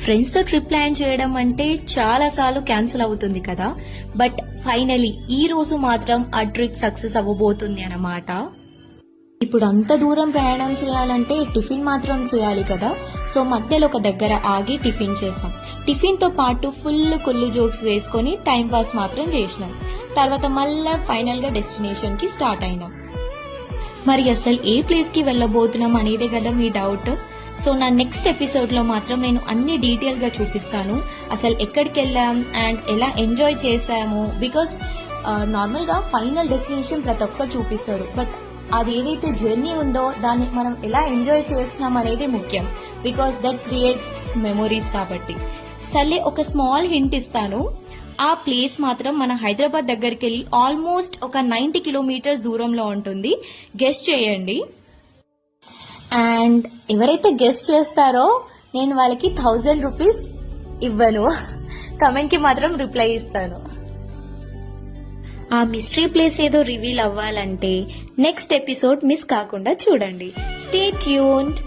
Friends తో trip plan చేయడం అంటే చాలా సార్లు క్యాన్సిల్ అవుతుంది కదా, బట్ ఫైనలీ ఈ రోజు మాత్రం ఆ ట్రిప్ సక్సెస్ అవ్వబోతుంది అన్నమాట. ఇప్పుడు అంత దూరం ప్రయాణం చేయాలంటే టిఫిన్ మాత్రం చేయాలి కదా, సో మధ్యలో ఒక దగ్గర ఆగి టిఫిన్ చేసాం. టిఫిన్ తో పాటు ఫుల్ కుళ్ళు జోక్స్ వేసుకొని టైం పాస్ మాత్రం చేసినాం. తర్వాత మళ్ళా ఫైనల్ గా డెస్టినేషన్ కి స్టార్ట్ అయినాం. మరి అసలు ఏ ప్లేస్ కి వెళ్ళబోతున్నాం అనేదే కదా మీ డౌట్. సో నా నెక్స్ట్ ఎపిసోడ్ లో మాత్రం నేను అన్ని డీటెయిల్ గా చూపిస్తాను, అసలు ఎక్కడికి వెళ్ళాం అండ్ ఎలా ఎంజాయ్ చేసాము. బికాస్ నార్మల్ గా ఫైనల్ డెస్టినేషన్ ప్రతి ఒక్కరు చూపిస్తారు, బట్ అది ఏదైతే జర్నీ ఉందో దాన్ని మనం ఎలా ఎంజాయ్ చేస్తున్నాం అనేది ముఖ్యం. బికాస్ దట్ క్రియేట్స్ మెమోరీస్ కాబట్టి. సర్లే, ఒక స్మాల్ హింట్ ఇస్తాను. ఆ ప్లేస్ మాత్రం మన హైదరాబాద్ దగ్గరికి వెళ్ళి ఆల్మోస్ట్ ఒక 90 కిలోమీటర్స్ దూరంలో ఉంటుంది. గెస్ట్ చేయండి. అండ్ ఎవరైతే గెస్ట్ చేస్తారో నేను వాళ్ళకి 1000 రూపీస్ ఇవ్వను, కమెంట్ కి మాత్రం రిప్లై ఇస్తాను. ఆ మిస్టరీ ప్లేస్ ఏదో రివీల్ అవ్వాలంటే నెక్స్ట్ ఎపిసోడ్ మిస్ కాకుండా చూడండి. Stay tuned.